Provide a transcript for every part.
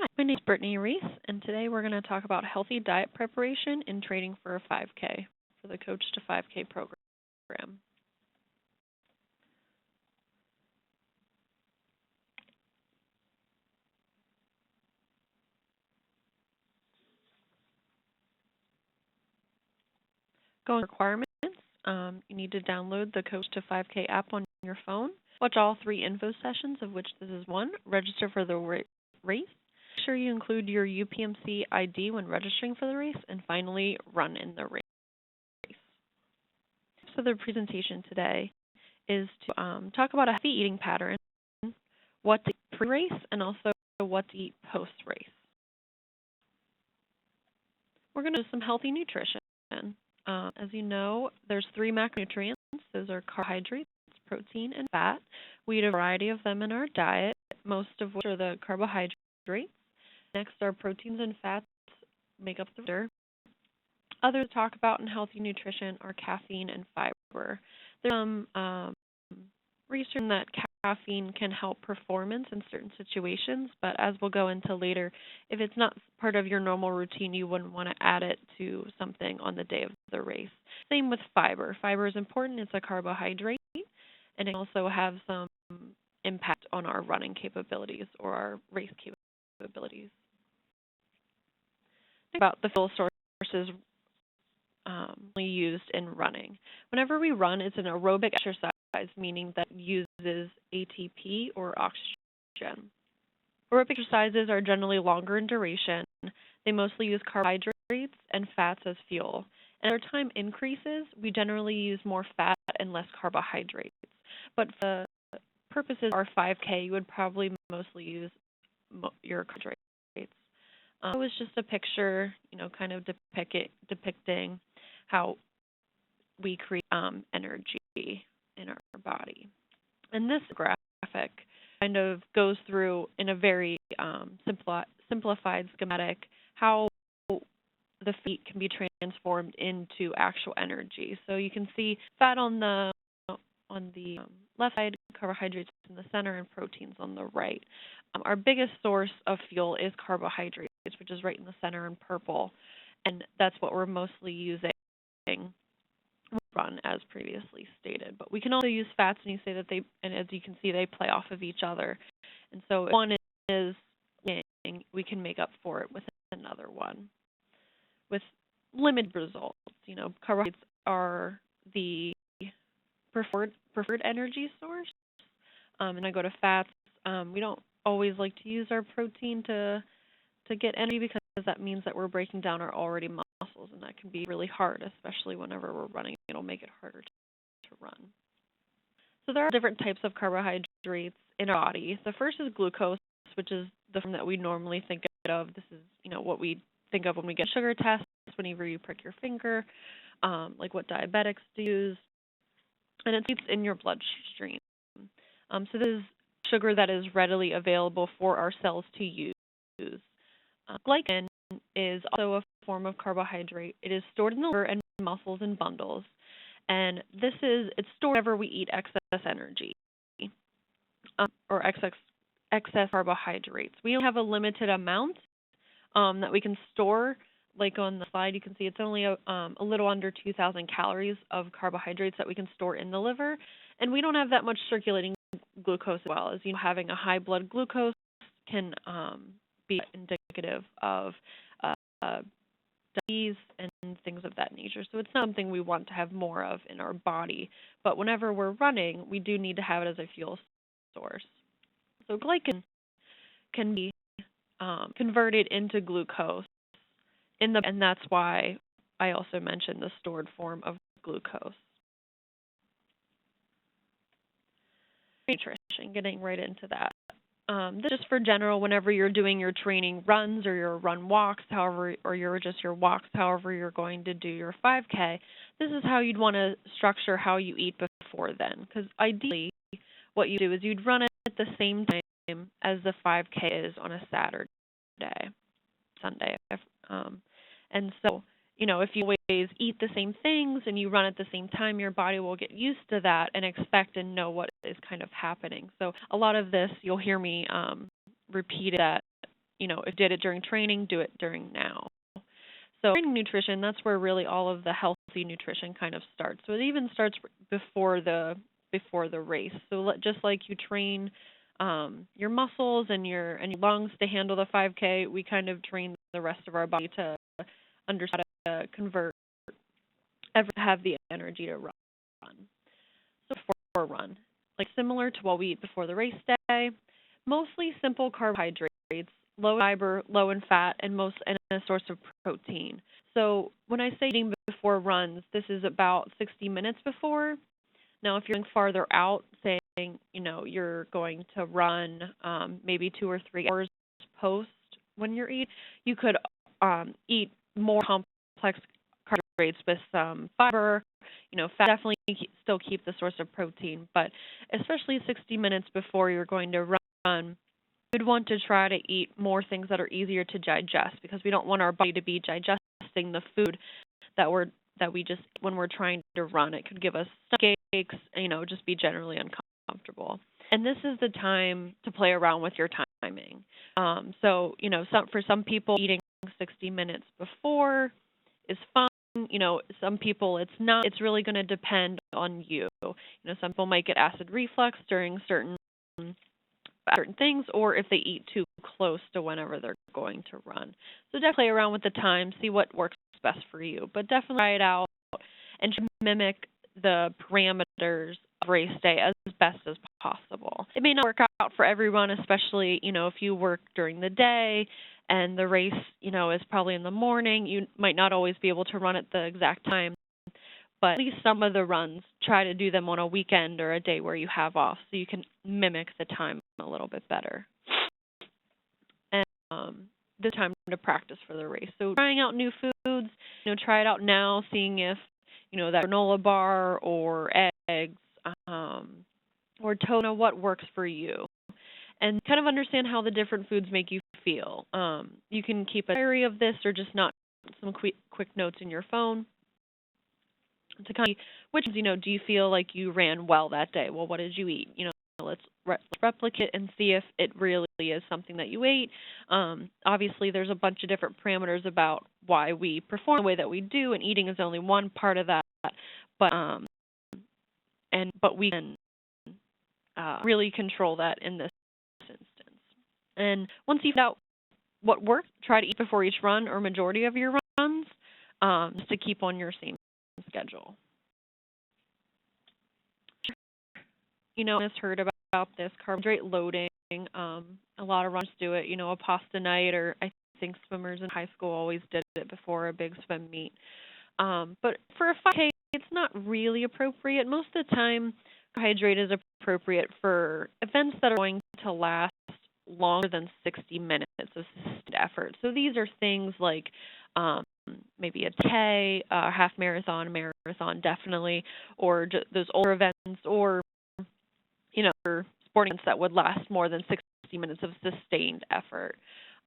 Hi, my name is Brittany Reese, and today we're going to talk about healthy diet preparation in training for a 5K for the Coach to 5K program. Going requirements, you need to download the Coach to 5K app on your phone. Watch all 3 info sessions, of which this is one. Register for the race. Make sure you include your UPMC ID when registering for the race, and finally, run in the race. So the presentation today is to talk about a healthy eating pattern, what to eat pre-race, and also what to eat post-race. We're going to do some healthy nutrition. As you know, there's 3 macronutrients. Those are carbohydrates, protein, and fat. We eat a variety of them in our diet, most of which are the carbohydrates. Next, our proteins and fats make up the remainder. Others to talk about in healthy nutrition are caffeine and fiber. There's some research that caffeine can help performance in certain situations, but as we'll go into later, if it's not part of your normal routine, you wouldn't want to add it to something on the day of the race. Same with fiber. Fiber is important. It's a carbohydrate, and it can also have some impact on our running capabilities or our race capabilities. Think about the fuel sources used in running. Whenever we run, it's an aerobic exercise, meaning that uses ATP or oxygen. Aerobic exercises are generally longer in duration. They mostly use carbohydrates and fats as fuel. And as our time increases, we generally use more fat and less carbohydrates. But for the purposes of our 5K, you would probably mostly use your carbohydrates. It was just a picture, kind of depicting how we create energy in our body. And this graphic kind of goes through in a very simplified schematic how the fat can be transformed into actual energy. So you can see fat on the left side, carbohydrates in the center, and proteins on the right. Our biggest source of fuel is carbohydrates, which is right in the center in purple, and that's what we're mostly using run, as previously stated. But we can also use fats, and as you can see, they play off of each other. And so if one is yang, we can make up for it with another one with limited results. Carbohydrates are the preferred energy source. And I go to fats. We don't always like to use our protein to get energy, because that means that we're breaking down our already muscles, and that can be really hard, especially whenever we're running. It'll make it harder to run. So there are different types of carbohydrates in our body. The first is glucose, which is the form that we normally think of. This is, what we think of when we get sugar tests, whenever you prick your finger, like what diabetics use, and it's in your bloodstream. So this is sugar that is readily available for our cells to use. Glycogen is also a form of carbohydrate. It is stored in the liver and muscles in bundles, and it's stored whenever we eat excess energy or excess carbohydrates. We only have a limited amount that we can store. Like on the slide, you can see it's only a little under 2,000 calories of carbohydrates that we can store in the liver, and we don't have that much circulating glucose as well. As having a high blood glucose can be indicative of diabetes and things of that nature. So it's not something we want to have more of in our body. But whenever we're running, we do need to have it as a fuel source. So glycogen can be converted into glucose, and that's why I also mentioned the stored form of glucose. Nutrition, getting right into that. This is for general, whenever you're doing your training runs or your run walks, however you're going to do your 5K, this is how you'd want to structure how you eat before then. Because ideally, what you do is you'd run it at the same time as the 5K is on a Sunday. And so, if you always eat the same things and you run at the same time, your body will get used to that and expect and know what is kind of happening. So a lot of this, you'll hear me repeat that if you did it during training, do it during now. So training nutrition, that's where really all of the healthy nutrition kind of starts. So it even starts before the race. So just like you train your muscles and your lungs to handle the 5K, we kind of train the rest of our body to understand how to convert, have the energy to run. So before a run, like similar to what we eat before the race day, mostly simple carbohydrates, low in fiber, low in fat, and a source of protein. So when I say eating before runs, this is about 60 minutes before. Now, if you're going farther out, saying, you're going to run maybe 2 or 3 hours post when you're eating, you could eat more complex carbohydrates with some fiber. Fat, definitely still keep the source of protein, but especially 60 minutes before you're going to run, you'd want to try to eat more things that are easier to digest, because we don't want our body to be digesting the food that we just ate when we're trying to run. It could give us stomach aches, just be generally uncomfortable. And this is the time to play around with your timing. So, for some people, eating 60 minutes before is fine. Some people it's not. It's really going to depend on you. Some people might get acid reflux during certain things, or if they eat too close to whenever they're going to run. So definitely play around with the time, see what works best for you, but definitely try it out and mimic the parameters of race day as best as possible. It may not work out for everyone, especially, if you work during the day and the race, is probably in the morning. You might not always be able to run at the exact time, but at least some of the runs, try to do them on a weekend or a day where you have off, so you can mimic the time a little bit better. And the time to practice for the race. So trying out new foods, try it out now, seeing if, that granola bar or eggs or toast, what works for you. And kind of understand how the different foods make you feel. You can keep a diary of this, or just not some quick notes in your phone to kind of see which, do you feel like you ran well that day? Well, what did you eat? Let's replicate and see if it really is something that you ate. Obviously, there's a bunch of different parameters about why we perform the way that we do, and eating is only one part of that. But we can really control that in this instance. And once you find out what works, try to eat before each run or majority of your runs, just to keep on your same schedule. I've heard about this carbohydrate loading. A lot of runners do it, a pasta night, or I think swimmers in high school always did it before a big swim meet. But for a 5K, it's not really appropriate. Most of the time, carbohydrate is appropriate for events that are going to last longer than 60 minutes of sustained effort. So these are things like maybe a 10K, half marathon, definitely, or those older events, or sporting events that would last more than 60 minutes of sustained effort.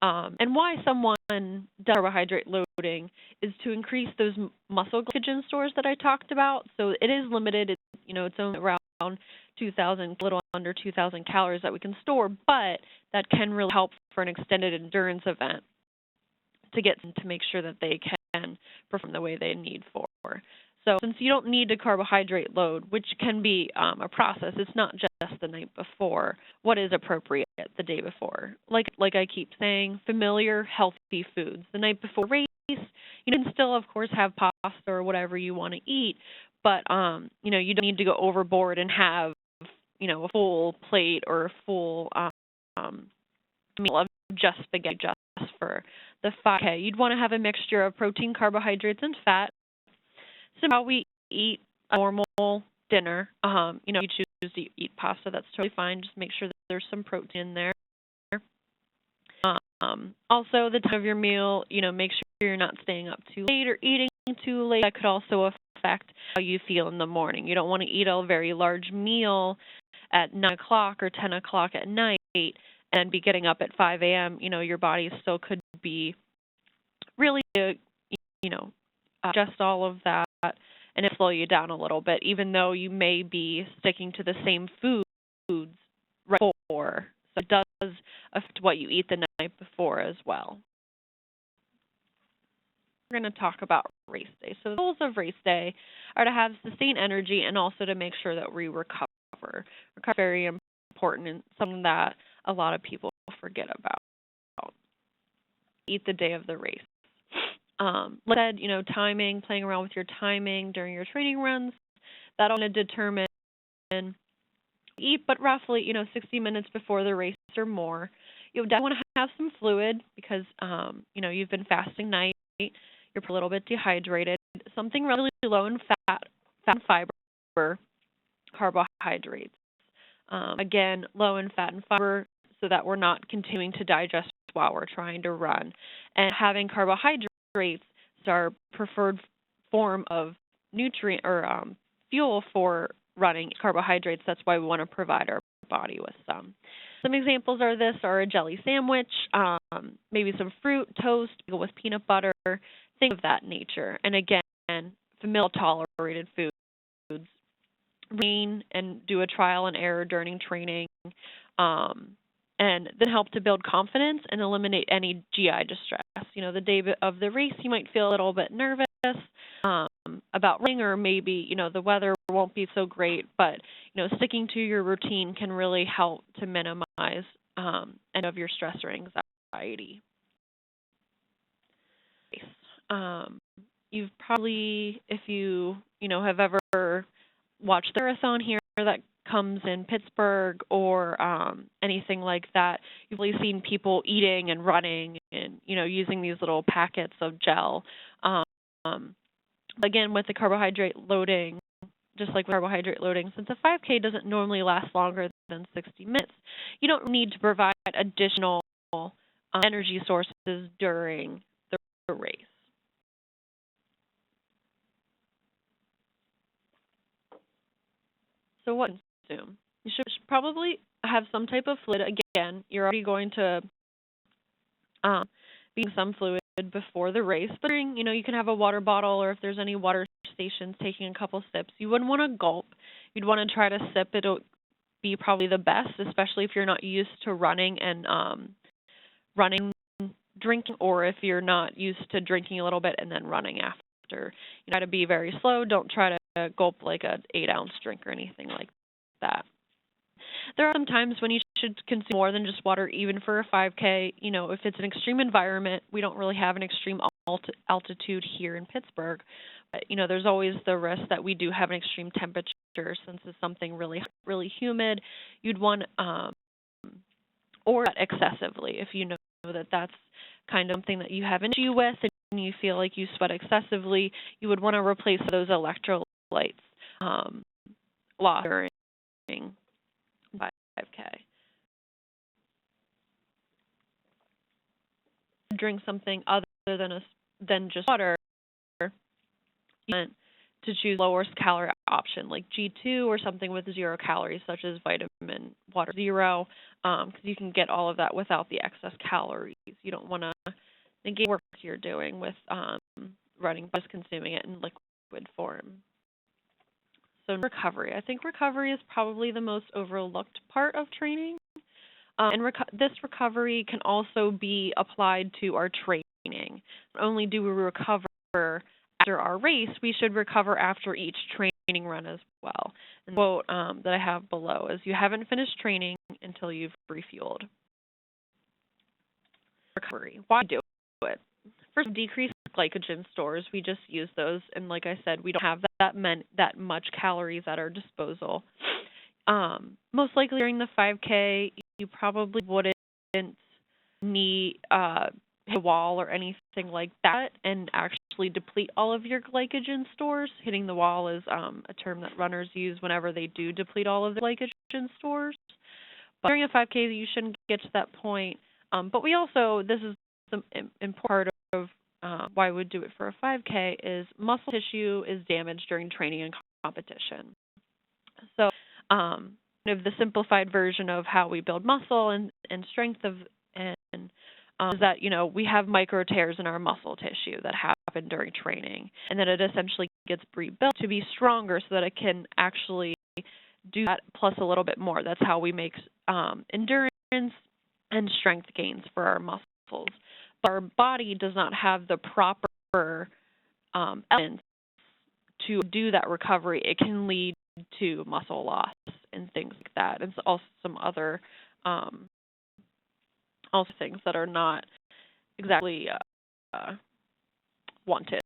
And why someone does carbohydrate loading is to increase those muscle glycogen stores that I talked about. So it is limited. It's only around 2,000, a little under 2,000 calories that we can store, but that can really help for an extended endurance event to make sure that they can perform the way they need for. So since you don't need to carbohydrate load, which can be a process, it's not just the night before. What is appropriate the day before? Like I keep saying, familiar, healthy foods. The night before race, you can still, of course, have pasta or whatever you want to eat, but you don't need to go overboard and have a full plate or a full meal of just spaghetti just for the 5K. You'd want to have a mixture of protein, carbohydrates, and fat. So how we eat a normal dinner, you choose to eat pasta, that's totally fine. Just make sure that there's some protein in there. Also, the time of your meal, make sure you're not staying up too late or eating too late. That could also affect how you feel in the morning. You don't want to eat a very large meal at 9 o'clock or 10 o'clock at night and be getting up at 5 a.m. Your body still could be really, adjust all of that and it slow you down a little bit, even though you may be sticking to the same foods right before. So it does affect what you eat the night before. before as well. We're going to talk about race day. So the goals of race day are to have sustained energy and also to make sure that we recover. Recovery is very important and something that a lot of people forget about. Eat the day of the race. Like I said, timing, playing around with your timing during your training runs, that'll determine eat, but roughly, 60 minutes before the race or more. You definitely want to have some fluid because, you've been fasting night, you're a little bit dehydrated. Something really low in fat and fiber, carbohydrates. Again, low in fat and fiber so that we're not continuing to digest while we're trying to run. And having carbohydrates is our preferred form of nutrient or fuel for running carbohydrates. That's why we want to provide our body with some. Some examples are a jelly sandwich, maybe some fruit, toast with peanut butter, things of that nature. And again, familial tolerated foods. Train and do a trial and error during training, and then help to build confidence and eliminate any GI distress. The day of the race, you might feel a little bit nervous about running, or maybe the weather won't be so great. But sticking to your routine can really help to minimize any of your stress or anxiety. You've probably, if you have ever watched the marathon here that comes in Pittsburgh or anything like that, you've really seen people eating and running and using these little packets of gel. Again, with the carbohydrate loading, just like with carbohydrate loading, since a 5K doesn't normally last longer than 60 minutes, you don't need to provide additional energy sources during the race. So what consume? You should probably have some type of fluid. Again, you're already going to be some fluid before the race. But you can have a water bottle, or if there's any water stations, taking a couple sips. You wouldn't want to gulp. You'd want to try to sip. It'll be probably the best, especially if you're not used to running and drinking, or if you're not used to drinking a little bit and then running after. You try to be very slow. Don't try to gulp like an 8-ounce drink or anything like that. There are some times when you should consume more than just water, even for a 5K. If it's an extreme environment, we don't really have an extreme altitude here in Pittsburgh. But, there's always the risk that we do have an extreme temperature since it's something really, really humid. You'd want, or excessively, if you know that that's kind of something that you have an issue with and you feel like you sweat excessively, you would want to replace those electrolytes lost during 5K. Drink something other than just water. You want to choose a lower calorie option like G2 or something with 0 calories, such as vitamin water zero, because you can get all of that without the excess calories. You don't want to negate work you're doing with running, just consuming it in liquid form. So recovery. I think recovery is probably the most overlooked part of training. And this recovery can also be applied to our training. Not only do we recover after our race, we should recover after each training run as well. And the quote that I have below is, "You haven't finished training until you've refueled." Recovery. Why do it? First, decrease glycogen stores. We just use those, and like I said, we don't have that much calories at our disposal. Most likely during the 5K, you probably wouldn't need hit a wall or anything like that and actually deplete all of your glycogen stores. Hitting the wall is a term that runners use whenever they do deplete all of their glycogen stores. But during a 5K, you shouldn't get to that point. But we also, this is the important part of why we would do it for a 5K, is muscle tissue is damaged during training and competition. So the simplified version of how we build muscle and strength is that, we have micro tears in our muscle tissue that happen during training, and then it essentially gets rebuilt to be stronger so that it can actually do that plus a little bit more. That's how we make endurance and strength gains for our muscle muscles. But our body does not have the proper elements to do that recovery. It can lead to muscle loss and things like that, and also some other also things that are not exactly wanted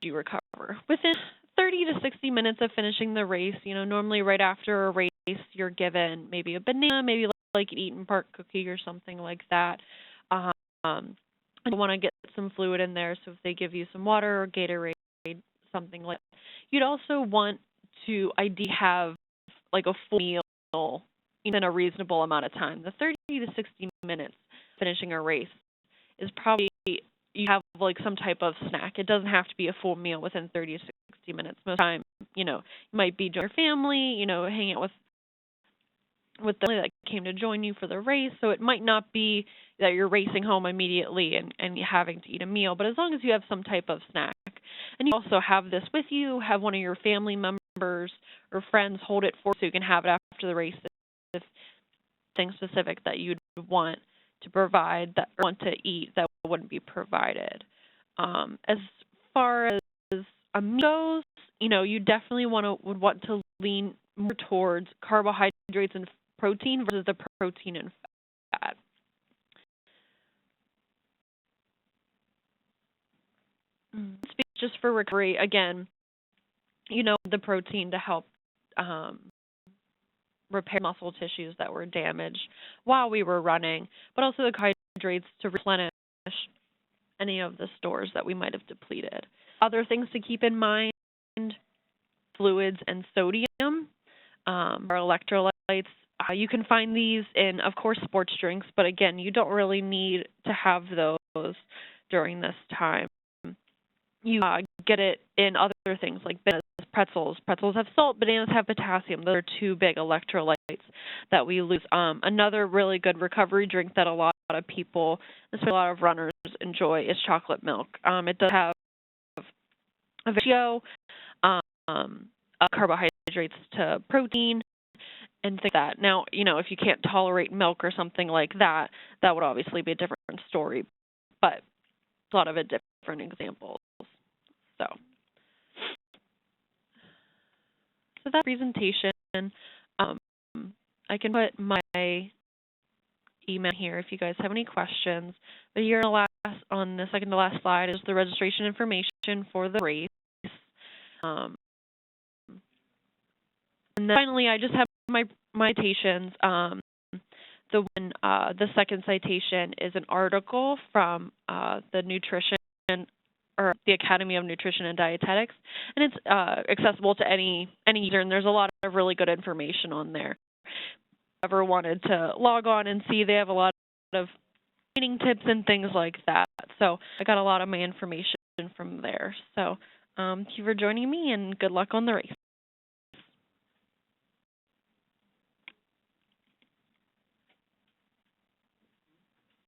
to recover. Within 30 to 60 minutes of finishing the race, normally right after a race, you're given maybe a banana, maybe like an Eaton Park cookie or something like that. And you want to get some fluid in there, so if they give you some water or Gatorade, something like that. You'd also want to ideally have like a full meal in a reasonable amount of time. The 30 to 60 minutes finishing a race is probably, you have like some type of snack. It doesn't have to be a full meal within 30 to 60 minutes. Most of the time, you might be joining your family, hanging out with the family that came to join you for the race. So it might not be that you're racing home immediately and having to eat a meal, but as long as you have some type of snack. And you also have this with you, have one of your family members or friends hold it for you so you can have it after the race if things specific that you'd want to provide that or want to eat that wouldn't be provided. As far as a meal goes, you definitely would want to lean more towards carbohydrates and protein versus the protein and fat. Just for recovery, again, the protein to help repair muscle tissues that were damaged while we were running, but also the carbohydrates to replenish any of the stores that we might have depleted. Other things to keep in mind, fluids and sodium, or electrolytes. You can find these in, of course, sports drinks, but again, you don't really need to have those during this time. You get it in other things like bananas, pretzels. Pretzels have salt, bananas have potassium. Those are two big electrolytes that we lose. Another really good recovery drink that a lot of people, especially a lot of runners, enjoy is chocolate milk. It does have a ratio of carbohydrates to protein and things like that. Now, if you can't tolerate milk or something like that, that would obviously be a different story, but a lot of it different examples. So that presentation, I can put my email here if you guys have any questions. But here on the second to last slide is the registration information for the race. And then finally, I just have my citations. The second citation is an article from the nutrition or the Academy of Nutrition and Dietetics, and it's accessible to any user, and there's a lot of really good information on there. If you ever wanted to log on and see, they have a lot of training tips and things like that. So I got a lot of my information from there. So thank you for joining me, and good luck on the race.